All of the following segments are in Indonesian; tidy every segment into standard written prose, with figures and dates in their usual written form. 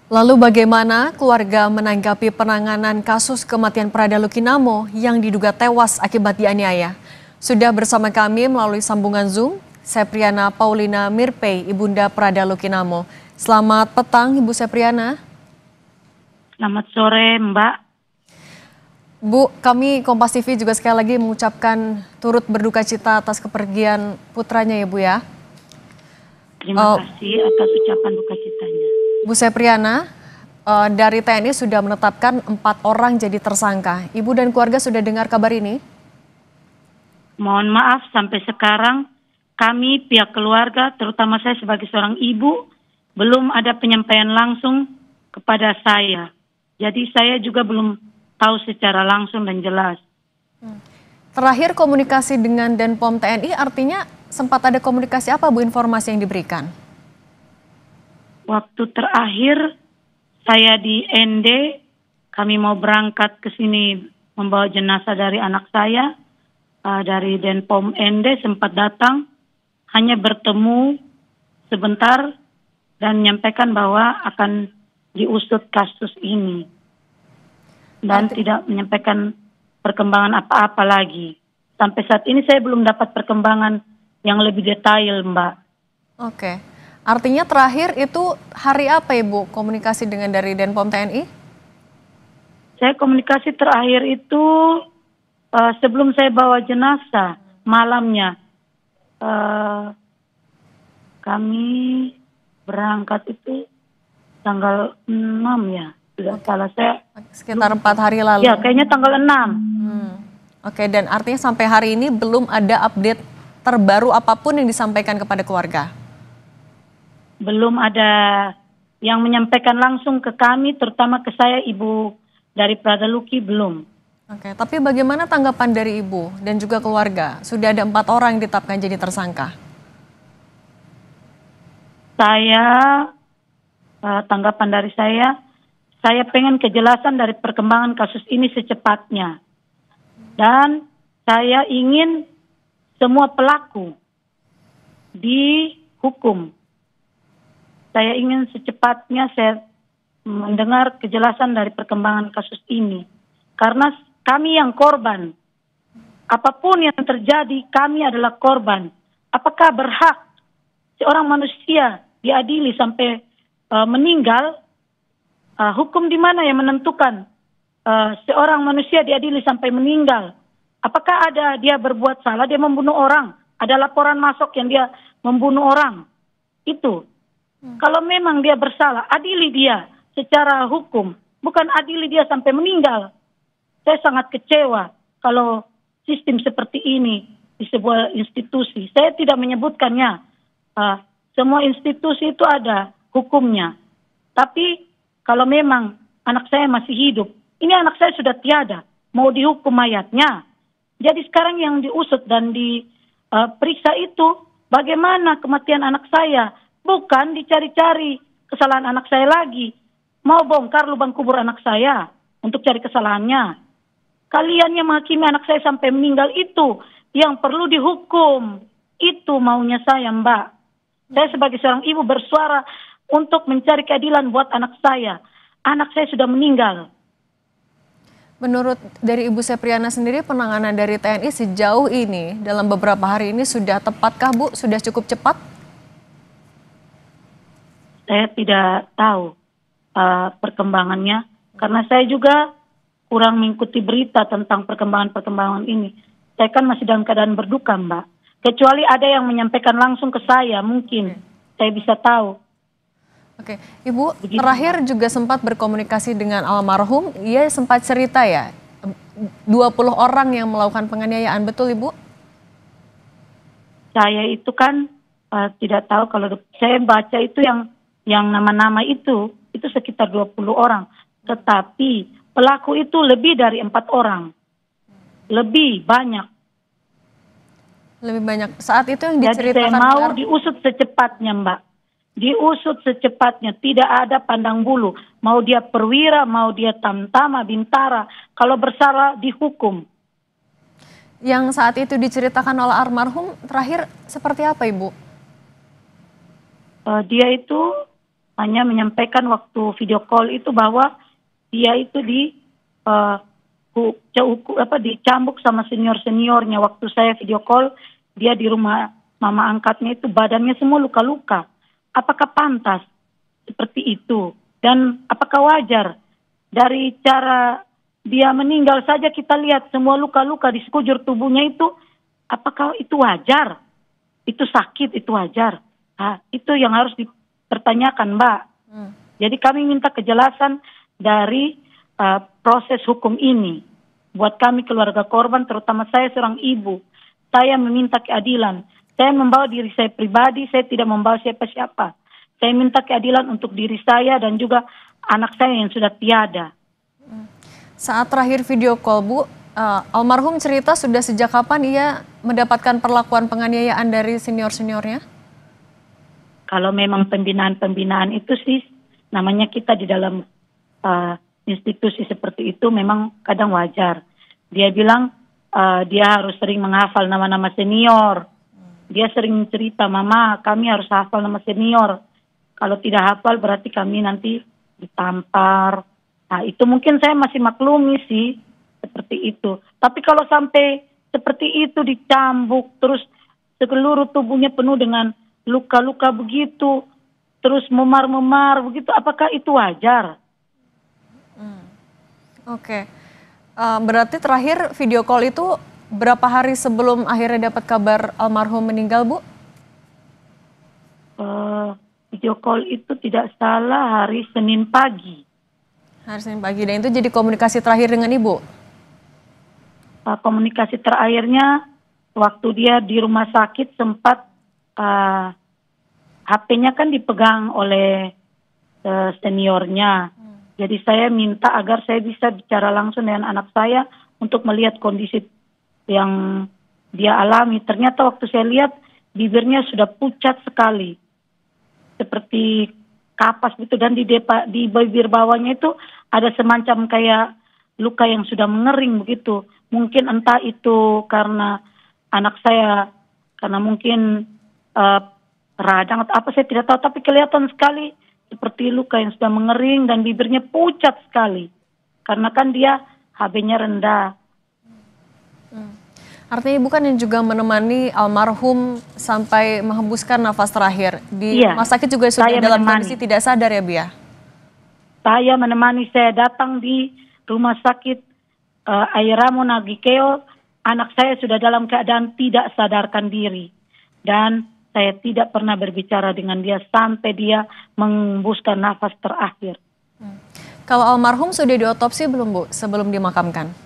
Lalu bagaimana keluarga menanggapi penanganan kasus kematian Prada Lukinamo yang diduga tewas akibat dianiaya? Sudah bersama kami melalui sambungan Zoom, Sepriana Paulina Mirpei, Ibunda Prada Lukinamo. Selamat petang Ibu Sepriana. Selamat sore Mbak. Bu, kami Kompas TV juga sekali lagi mengucapkan turut berduka cita atas kepergian putranya ya Bu ya. Terima kasih atas ucapan duka citanya. Bu Sepriana, dari TNI sudah menetapkan 4 orang jadi tersangka. Ibu dan keluarga sudah dengar kabar ini? Mohon maaf sampai sekarang kami pihak keluarga, terutama saya sebagai seorang ibu, belum ada penyampaian langsung kepada saya. Jadi saya juga belum tahu secara langsung dan jelas. Terakhir komunikasi dengan Denpom TNI artinya sempat ada komunikasi apa Bu, informasi yang diberikan? Waktu terakhir saya di ND, kami mau berangkat ke sini membawa jenazah dari anak saya, dari Denpom ND sempat datang, hanya bertemu sebentar dan menyampaikan bahwa akan diusut kasus ini. Dan tidak menyampaikan perkembangan apa-apa lagi. Sampai saat ini saya belum dapat perkembangan yang lebih detail, Mbak. Oke. Artinya terakhir itu hari apa Ibu komunikasi dengan dari Denpom TNI? Saya komunikasi terakhir itu sebelum saya bawa jenazah malamnya. Kami berangkat itu tanggal 6 ya. Tidak salah saya. Sekitar 4 hari lalu. Ya, kayaknya tanggal 6. Oke, dan artinya sampai hari ini belum ada update terbaru apapun yang disampaikan kepada keluarga? Belum ada yang menyampaikan langsung ke kami, terutama ke saya, ibu dari Prada Luki, belum. Oke, tapi bagaimana tanggapan dari ibu dan juga keluarga? Sudah ada 4 orang yang ditetapkan jadi tersangka. Tanggapan dari saya pengen kejelasan dari perkembangan kasus ini secepatnya. Dan saya ingin semua pelaku dihukum. Saya ingin secepatnya saya mendengar kejelasan dari perkembangan kasus ini. Karena kami yang korban. Apapun yang terjadi, kami adalah korban. Apakah berhak seorang manusia diadili sampai meninggal? Hukum di mana yang menentukan seorang manusia diadili sampai meninggal? Apakah ada dia berbuat salah, dia membunuh orang? Ada laporan masuk yang dia membunuh orang? Itu. Kalau memang dia bersalah, adili dia secara hukum. Bukan adili dia sampai meninggal. Saya sangat kecewa kalau sistem seperti ini di sebuah institusi. Saya tidak menyebutkannya. Semua institusi itu ada hukumnya. Tapi kalau memang anak saya masih hidup, ini anak saya sudah tiada, mau dihukum mayatnya. Jadi sekarang yang diusut dan diperiksa itu bagaimana kematian anak saya. Bukan dicari-cari kesalahan anak saya lagi. Mau bongkar lubang kubur anak saya untuk cari kesalahannya. Kalian yang menghakimi anak saya sampai meninggal itu yang perlu dihukum. Itu maunya saya, Mbak. Saya sebagai seorang ibu bersuara untuk mencari keadilan buat anak saya. Anak saya sudah meninggal. Menurut dari Ibu Sepriana sendiri, penanganan dari TNI sejauh ini dalam beberapa hari ini sudah tepatkah Bu? Sudah cukup cepat? Saya tidak tahu perkembangannya. Karena saya juga kurang mengikuti berita tentang perkembangan-perkembangan ini. Saya kan masih dalam keadaan berduka, Mbak. Kecuali ada yang menyampaikan langsung ke saya, mungkin saya bisa tahu. Oke, Ibu terakhir juga sempat berkomunikasi dengan almarhum, ia sempat cerita ya, 20 orang yang melakukan penganiayaan, betul Ibu? Saya itu kan tidak tahu, kalau saya baca itu yang nama-nama itu sekitar 20 orang. Tetapi pelaku itu lebih dari 4 orang. Lebih banyak. Lebih banyak. Saat itu yang diceritakan. Jadi saya mau diusut secepatnya, Mbak. Diusut secepatnya, tidak ada pandang bulu. Mau dia perwira, mau dia tamtama, bintara. Kalau bersalah dihukum. Yang saat itu diceritakan oleh almarhum terakhir seperti apa Ibu? Dia itu hanya menyampaikan waktu video call itu bahwa dia itu dicambuk sama senior-seniornya. Waktu saya video call, dia di rumah mama angkatnya itu badannya semua luka-luka. Apakah pantas seperti itu? Dan apakah wajar? Dari cara dia meninggal saja kita lihat semua luka-luka di sekujur tubuhnya itu, apakah itu wajar? Itu sakit, itu wajar? Itu yang harus dipertanyakan, Mbak. Jadi kami minta kejelasan dari proses hukum ini. Buat kami keluarga korban, terutama saya seorang ibu, saya meminta keadilan. Saya membawa diri saya pribadi, saya tidak membawa siapa-siapa. Saya minta keadilan untuk diri saya dan juga anak saya yang sudah tiada. Saat terakhir video call, Bu, almarhum cerita sudah sejak kapan ia mendapatkan perlakuan penganiayaan dari senior-seniornya? Kalau memang pembinaan-pembinaan itu sih, namanya kita di dalam institusi seperti itu memang kadang wajar. Dia bilang dia harus sering menghafal nama-nama senior. Dia sering cerita, Mama kami harus hafal nama senior. Kalau tidak hafal berarti kami nanti ditampar. Itu mungkin saya masih maklumi sih, seperti itu. Tapi kalau sampai seperti itu dicambuk, terus seluruh tubuhnya penuh dengan luka-luka begitu, terus memar-memar begitu, apakah itu wajar? Oke. Berarti terakhir video call itu berapa hari sebelum akhirnya dapat kabar almarhum meninggal, Bu? Video call itu tidak salah hari Senin pagi. Hari Senin pagi, dan itu jadi komunikasi terakhir dengan Ibu? Komunikasi terakhirnya waktu dia di rumah sakit sempat HP-nya kan dipegang oleh seniornya. Jadi saya minta agar saya bisa bicara langsung dengan anak saya untuk melihat kondisi yang dia alami. Ternyata waktu saya lihat bibirnya sudah pucat sekali, seperti kapas gitu, dan di bibir bawahnya itu ada semacam kayak luka yang sudah mengering begitu. Mungkin entah itu karena anak saya, karena mungkin radang atau apa saya tidak tahu, tapi kelihatan sekali seperti luka yang sudah mengering dan bibirnya pucat sekali. Karena kan dia HB-nya rendah. Artinya Ibu kan yang juga menemani almarhum sampai menghembuskan nafas terakhir. Di rumah sakit juga sudah dalam kondisi tidak sadar ya, Bia? Saya menemani, saya datang di rumah sakit Airamo Nagikeo, anak saya sudah dalam keadaan tidak sadarkan diri. Dan saya tidak pernah berbicara dengan dia sampai dia menghembuskan nafas terakhir. Kalau almarhum sudah diotopsi belum, Bu, sebelum dimakamkan?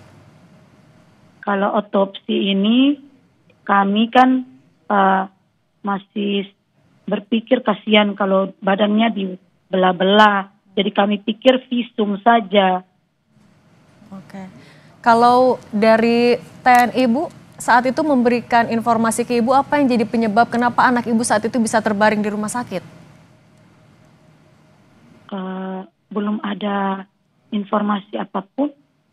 Kalau otopsi ini kami kan masih berpikir kasihan kalau badannya dibelah-belah. Jadi kami pikir visum saja. Oke. Kalau dari TNI, Bu, saat itu memberikan informasi ke Ibu, apa yang jadi penyebab kenapa anak Ibu saat itu bisa terbaring di rumah sakit? Belum ada informasi apapun.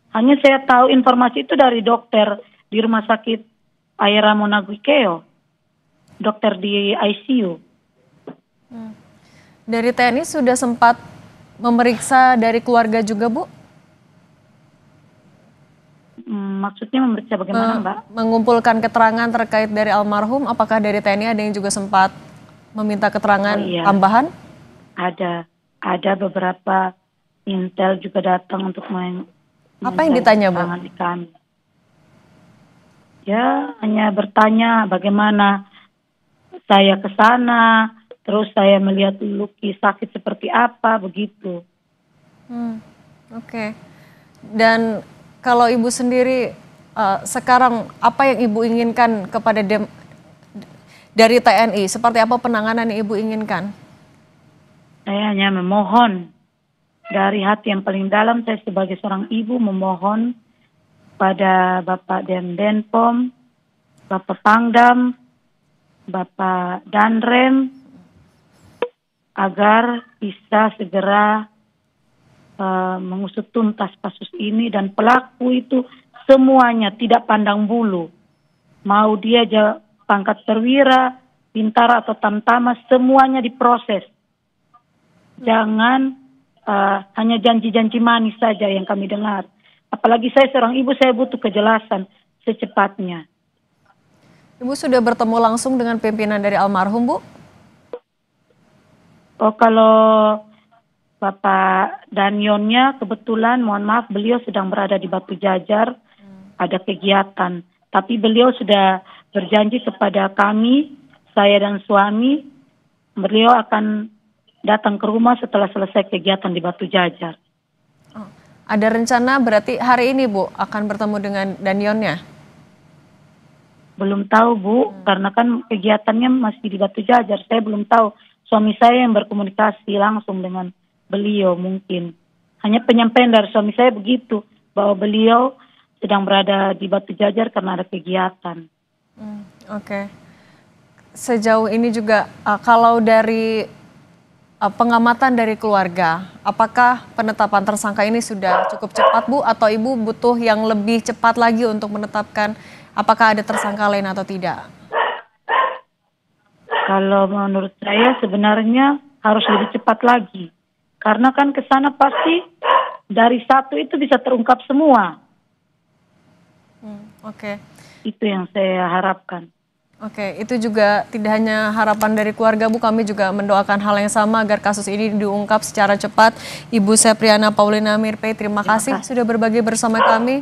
Hanya saya tahu informasi itu dari dokter di rumah sakit Airamo Nagikeo, dokter di ICU. Dari TNI sudah sempat memeriksa dari keluarga juga, Bu? Maksudnya memeriksa bagaimana, Mbak? Mengumpulkan keterangan terkait dari almarhum, apakah dari TNI ada yang juga sempat meminta keterangan tambahan? Ada beberapa intel juga datang untuk apa yang ditanya, Bu? Kami. Ya, hanya bertanya bagaimana saya ke sana, terus saya melihat Luki sakit seperti apa, begitu. Oke. Dan kalau Ibu sendiri sekarang apa yang Ibu inginkan kepada dari TNI? Seperti apa penanganan yang Ibu inginkan? Saya hanya memohon dari hati yang paling dalam, saya sebagai seorang ibu memohon pada Bapak Denpom, Bapak Pangdam, Bapak Danrem, agar bisa segera mengusut tuntas kasus ini, dan pelaku itu semuanya tidak pandang bulu. Mau dia pangkat perwira, bintara atau tamtama, semuanya diproses. Jangan hanya janji-janji manis saja yang kami dengar. Apalagi saya seorang ibu, saya butuh kejelasan secepatnya. Ibu sudah bertemu langsung dengan pimpinan dari almarhum, Bu? Oh, kalau Bapak Danionnya kebetulan, mohon maaf, beliau sedang berada di Batu Jajar, ada kegiatan. Tapi beliau sudah berjanji kepada kami, saya dan suami, beliau akan datang ke rumah setelah selesai kegiatan di Batu Jajar. Oh, ada rencana berarti hari ini, Bu, akan bertemu dengan Danionnya? Belum tahu, Bu, karena kan kegiatannya masih di Batu Jajar. Saya belum tahu. Suami saya yang berkomunikasi langsung dengan beliau mungkin. Hanya penyampaian dari suami saya begitu, bahwa beliau sedang berada di Batu Jajar karena ada kegiatan. Oke. Sejauh ini juga kalau dari pengamatan dari keluarga, apakah penetapan tersangka ini sudah cukup cepat, Bu, atau Ibu butuh yang lebih cepat lagi untuk menetapkan apakah ada tersangka lain atau tidak? Kalau menurut saya sebenarnya harus lebih cepat lagi. Karena kan ke sana pasti dari satu itu bisa terungkap semua. Oke. Itu yang saya harapkan. Oke, itu juga tidak hanya harapan dari keluarga, Bu, kami juga mendoakan hal yang sama agar kasus ini diungkap secara cepat. Ibu Sepriana Paulina Mirpei, terima kasih sudah berbagi bersama kami.